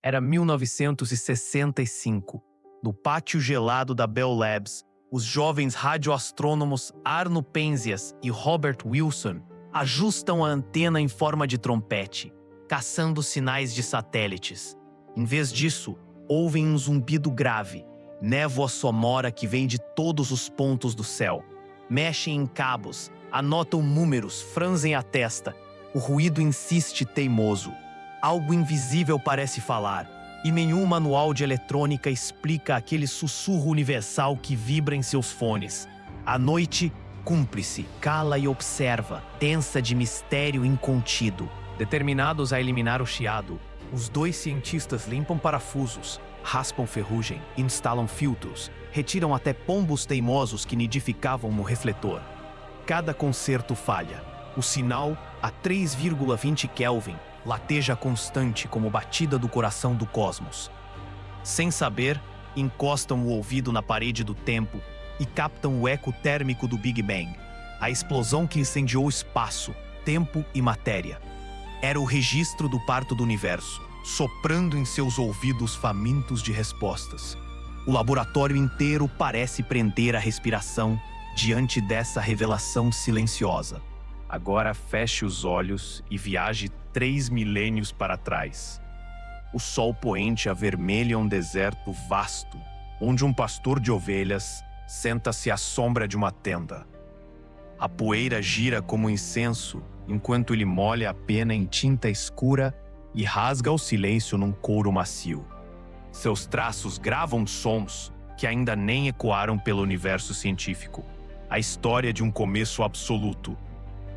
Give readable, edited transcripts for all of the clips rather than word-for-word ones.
Era 1965. No pátio gelado da Bell Labs, os jovens radioastrônomos Arno Penzias e Robert Wilson ajustam a antena em forma de trompete, caçando sinais de satélites. Em vez disso, ouvem um zumbido grave, névoa sonora que vem de todos os pontos do céu. Mexem em cabos, anotam números, franzem a testa. O ruído insiste teimoso. Algo invisível parece falar, e nenhum manual de eletrônica explica aquele sussurro universal que vibra em seus fones. A noite, cúmplice, cala e observa, densa de mistério incontido. Determinados a eliminar o chiado, os dois cientistas limpam parafusos, raspam ferrugem, instalam filtros, retiram até pombos teimosos que nidificavam no refletor. Cada concerto falha. O sinal, a 3,20 Kelvin, lateja constante como batida do coração do cosmos. Sem saber, encostam o ouvido na parede do tempo e captam o eco térmico do Big Bang, a explosão que incendiou o espaço, tempo e matéria. Era o registro do parto do universo, soprando em seus ouvidos famintos de respostas. O laboratório inteiro parece prender a respiração diante dessa revelação silenciosa. Agora feche os olhos e viaje 3 milênios para trás. O sol poente avermelha um deserto vasto, onde um pastor de ovelhas senta-se à sombra de uma tenda. A poeira gira como incenso, enquanto ele molha a pena em tinta escura e rasga o silêncio num couro macio. Seus traços gravam sons que ainda nem ecoaram pelo universo científico. A história de um começo absoluto.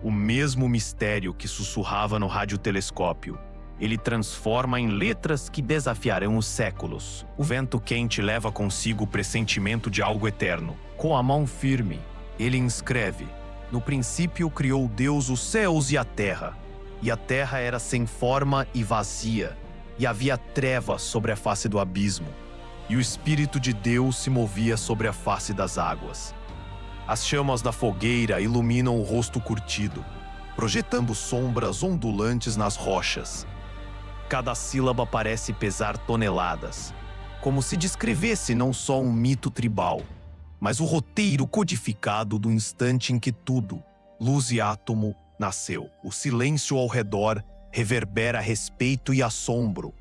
O mesmo mistério que sussurrava no radiotelescópio. Ele transforma em letras que desafiarão os séculos. O vento quente leva consigo o pressentimento de algo eterno. Com a mão firme, ele inscreve: no princípio criou Deus os céus e a terra era sem forma e vazia, e havia trevas sobre a face do abismo, e o Espírito de Deus se movia sobre a face das águas. As chamas da fogueira iluminam o rosto curtido, projetando sombras ondulantes nas rochas. Cada sílaba parece pesar toneladas, como se descrevesse não só um mito tribal, mas o roteiro codificado do instante em que tudo, luz e átomo, nasceu. O silêncio ao redor reverbera respeito e assombro.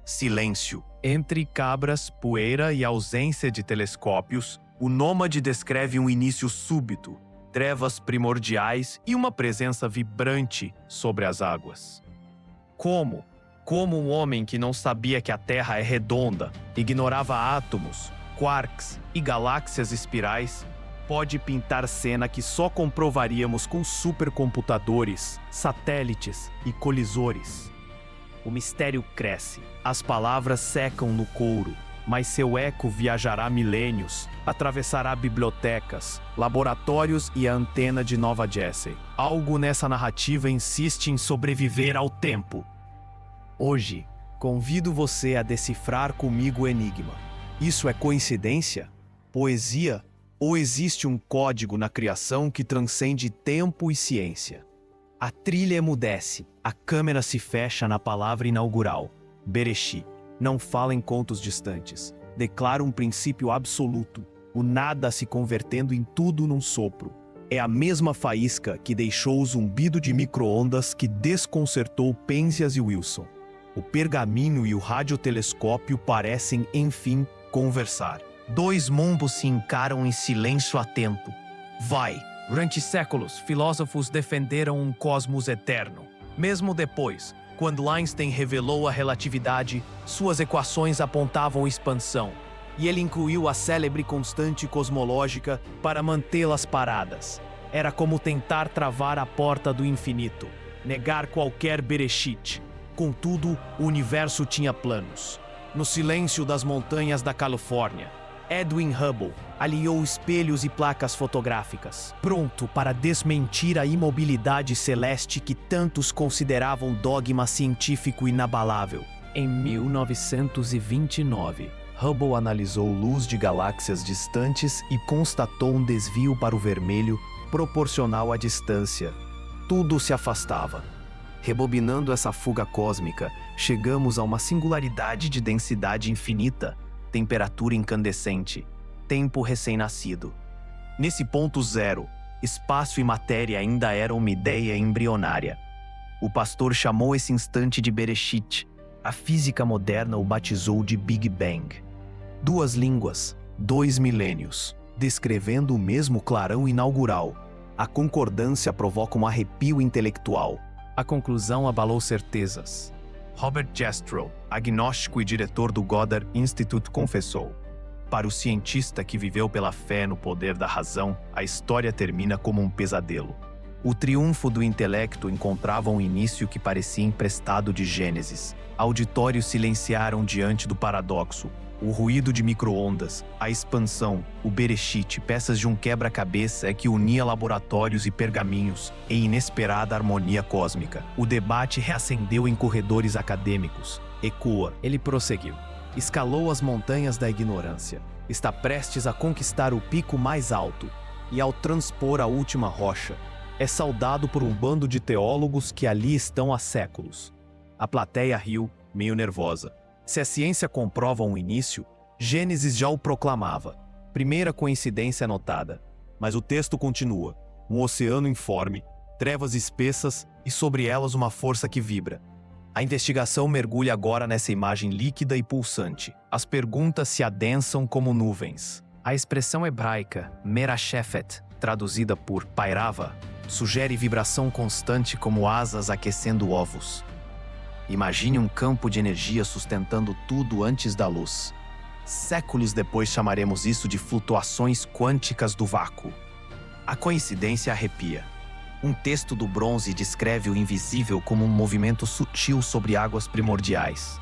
Silêncio. Entre cabras, poeira e ausência de telescópios, o nômade descreve um início súbito, trevas primordiais e uma presença vibrante sobre as águas. Como um homem que não sabia que a Terra é redonda, ignorava átomos, quarks e galáxias espirais, pode pintar cena que só comprovaríamos com supercomputadores, satélites e colisores. O mistério cresce, as palavras secam no couro, mas seu eco viajará milênios, atravessará bibliotecas, laboratórios e a antena de Nova Jersey. Algo nessa narrativa insiste em sobreviver ao tempo. Hoje, convido você a decifrar comigo o enigma. Isso é coincidência? Poesia? Ou existe um código na criação que transcende tempo e ciência? A trilha emudece, a câmera se fecha na palavra inaugural. Bereshit não fala em contos distantes, declara um princípio absoluto, o nada se convertendo em tudo num sopro. É a mesma faísca que deixou o zumbido de micro-ondas que desconcertou Penzias e Wilson. O pergaminho e o radiotelescópio parecem, enfim, conversar. Dois mundos se encaram em silêncio atento. Durante séculos, filósofos defenderam um cosmos eterno. Mesmo depois, quando Einstein revelou a relatividade, suas equações apontavam expansão, e ele incluiu a célebre constante cosmológica para mantê-las paradas. Era como tentar travar a porta do infinito, negar qualquer Bereshit. Contudo, o universo tinha planos. No silêncio das montanhas da Califórnia, Edwin Hubble aliou espelhos e placas fotográficas, pronto para desmentir a imobilidade celeste que tantos consideravam dogma científico inabalável. Em 1929, Hubble analisou luz de galáxias distantes e constatou um desvio para o vermelho proporcional à distância. Tudo se afastava. Rebobinando essa fuga cósmica, chegamos a uma singularidade de densidade infinita, temperatura incandescente, tempo recém-nascido. Nesse ponto zero, espaço e matéria ainda eram uma ideia embrionária. O pastor chamou esse instante de Bereshit. A física moderna o batizou de Big Bang. 2 línguas, 2 milênios, descrevendo o mesmo clarão inaugural. A concordância provoca um arrepio intelectual. A conclusão abalou certezas. Robert Jastrow, agnóstico e diretor do Goddard Institute, confessou: para o cientista que viveu pela fé no poder da razão, a história termina como um pesadelo. O triunfo do intelecto encontrava um início que parecia emprestado de Gênesis. Auditórios silenciaram diante do paradoxo. O ruído de micro-ondas, a expansão, o Bereshit, peças de um quebra-cabeça que unia laboratórios e pergaminhos em inesperada harmonia cósmica. O debate reacendeu em corredores acadêmicos. Ecoa. Ele prosseguiu. Escalou as montanhas da ignorância. Está prestes a conquistar o pico mais alto. E ao transpor a última rocha, é saudado por um bando de teólogos que ali estão há séculos. A plateia riu, meio nervosa. Se a ciência comprova um início, Gênesis já o proclamava. Primeira coincidência notada. Mas o texto continua. Um oceano informe, trevas espessas e sobre elas uma força que vibra. A investigação mergulha agora nessa imagem líquida e pulsante. As perguntas se adensam como nuvens. A expressão hebraica, merashefet, traduzida por pairava, sugere vibração constante como asas aquecendo ovos. Imagine um campo de energia sustentando tudo antes da luz. Séculos depois chamaremos isso de flutuações quânticas do vácuo. A coincidência arrepia. Um texto do bronze descreve o invisível como um movimento sutil sobre águas primordiais.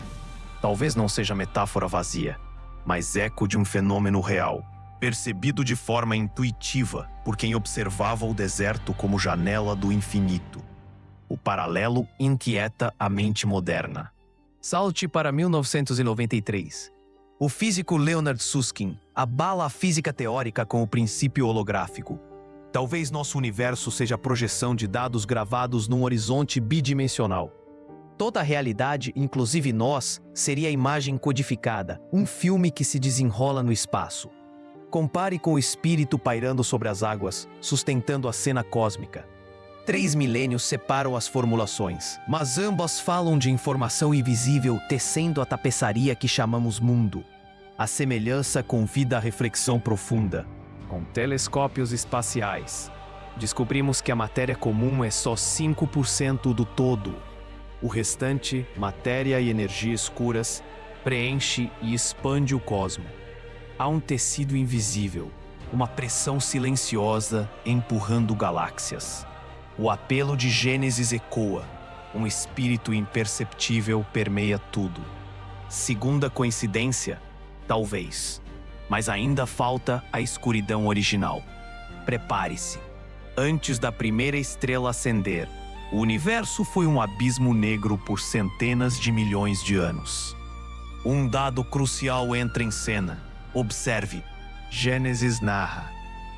Talvez não seja metáfora vazia, mas eco de um fenômeno real, percebido de forma intuitiva por quem observava o deserto como janela do infinito. O paralelo inquieta a mente moderna. Salte para 1993. O físico Leonard Susskind abala a física teórica com o princípio holográfico. Talvez nosso universo seja a projeção de dados gravados num horizonte bidimensional. Toda a realidade, inclusive nós, seria a imagem codificada, um filme que se desenrola no espaço. Compare com o espírito pairando sobre as águas, sustentando a cena cósmica. 3 milênios separam as formulações, mas ambas falam de informação invisível tecendo a tapeçaria que chamamos mundo. A semelhança convida à reflexão profunda. Com telescópios espaciais, descobrimos que a matéria comum é só 5% do todo. O restante, matéria e energia escuras, preenche e expande o cosmo. Há um tecido invisível, uma pressão silenciosa empurrando galáxias. O apelo de Gênesis ecoa. Um espírito imperceptível permeia tudo. Segunda coincidência? Talvez. Mas ainda falta a escuridão original. Prepare-se. Antes da primeira estrela acender, o universo foi um abismo negro por centenas de milhões de anos. Um dado crucial entra em cena. Observe. Gênesis narra.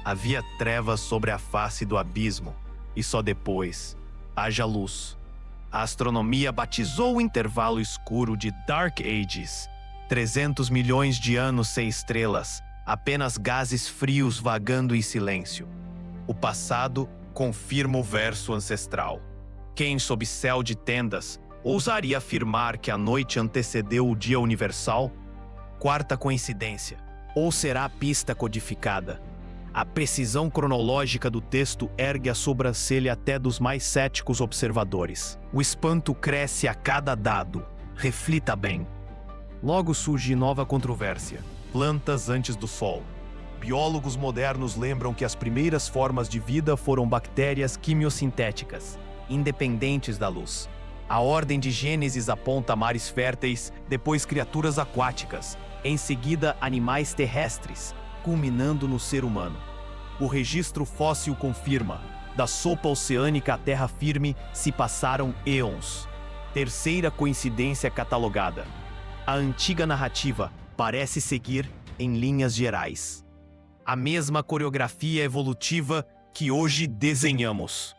Havia trevas sobre a face do abismo. E só depois, haja luz. A astronomia batizou o intervalo escuro de Dark Ages. 300 milhões de anos sem estrelas, apenas gases frios vagando em silêncio. O passado confirma o verso ancestral. Quem, sob céu de tendas, ousaria afirmar que a noite antecedeu o dia universal? Quarta coincidência. Ou será a pista codificada? A precisão cronológica do texto ergue a sobrancelha até dos mais céticos observadores. O espanto cresce a cada dado. Reflita bem. Logo surge nova controvérsia. Plantas antes do Sol. Biólogos modernos lembram que as primeiras formas de vida foram bactérias quimiosintéticas, independentes da luz. A ordem de Gênesis aponta mares férteis, depois criaturas aquáticas, em seguida animais terrestres, culminando no ser humano. O registro fóssil confirma, da sopa oceânica à terra firme se passaram eons. Terceira coincidência catalogada. A antiga narrativa parece seguir em linhas gerais a mesma coreografia evolutiva que hoje desenhamos.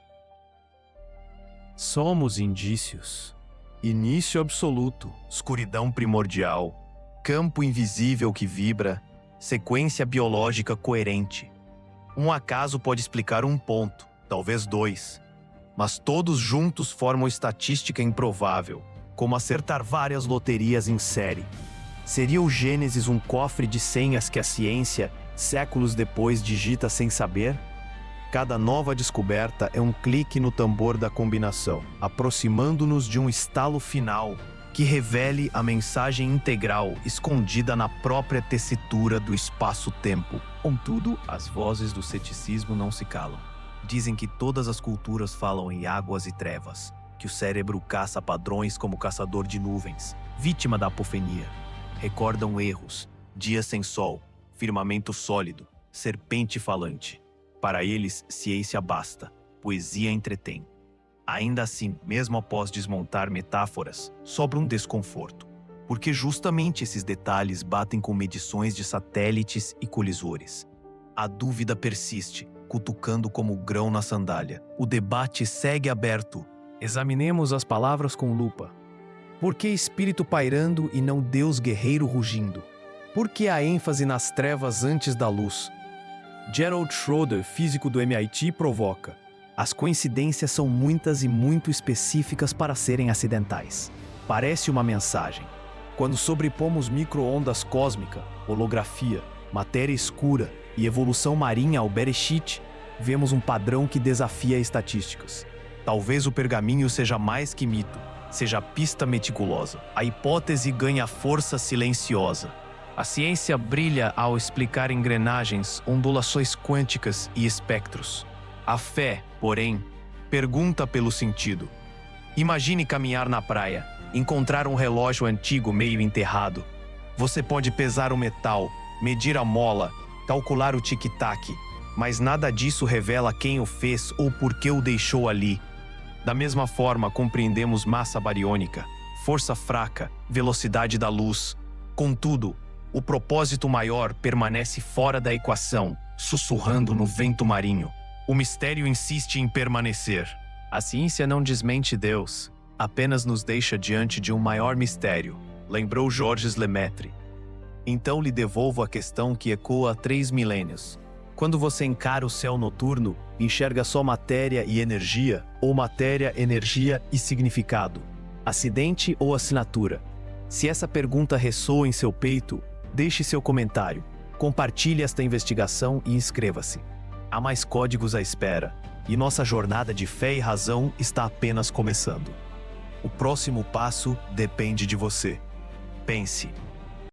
Somos indícios. Início absoluto. Escuridão primordial. Campo invisível que vibra. Sequência biológica coerente. Um acaso pode explicar um ponto, talvez dois. Mas todos juntos formam estatística improvável, como acertar várias loterias em série. Seria o Gênesis um cofre de senhas que a ciência, séculos depois, digita sem saber? Cada nova descoberta é um clique no tambor da combinação, aproximando-nos de um estalo final que revele a mensagem integral escondida na própria tessitura do espaço-tempo. Contudo, as vozes do ceticismo não se calam. Dizem que todas as culturas falam em águas e trevas, que o cérebro caça padrões como caçador de nuvens, vítima da apofenia. Recordam erros, dias sem sol, firmamento sólido, serpente falante. Para eles, ciência basta, poesia entretém. Ainda assim, mesmo após desmontar metáforas, sobra um desconforto, porque justamente esses detalhes batem com medições de satélites e colisores. A dúvida persiste, cutucando como grão na sandália. O debate segue aberto. Examinemos as palavras com lupa. Por que espírito pairando e não Deus guerreiro rugindo? Por que a ênfase nas trevas antes da luz? Gerald Schroeder, físico do MIT, provoca: as coincidências são muitas e muito específicas para serem acidentais. Parece uma mensagem. Quando sobrepomos micro-ondas cósmica, holografia, matéria escura e evolução marinha ao Bereshit, vemos um padrão que desafia estatísticas. Talvez o pergaminho seja mais que mito, seja pista meticulosa. A hipótese ganha força silenciosa. A ciência brilha ao explicar engrenagens, ondulações quânticas e espectros. A fé, porém, pergunta pelo sentido. Imagine caminhar na praia, encontrar um relógio antigo meio enterrado. Você pode pesar o metal, medir a mola, calcular o tic-tac, mas nada disso revela quem o fez ou por que o deixou ali. Da mesma forma, compreendemos massa bariônica, força fraca, velocidade da luz. Contudo, o propósito maior permanece fora da equação, sussurrando no vento marinho. O mistério insiste em permanecer. A ciência não desmente Deus, apenas nos deixa diante de um maior mistério, lembrou Georges Lemaitre. Então lhe devolvo a questão que ecoa há 3 milênios. Quando você encara o céu noturno, enxerga só matéria e energia, ou matéria, energia e significado? Acidente ou assinatura? Se essa pergunta ressoa em seu peito, deixe seu comentário, compartilhe esta investigação e inscreva-se. Há mais códigos à espera, e nossa jornada de fé e razão está apenas começando. O próximo passo depende de você. Pense.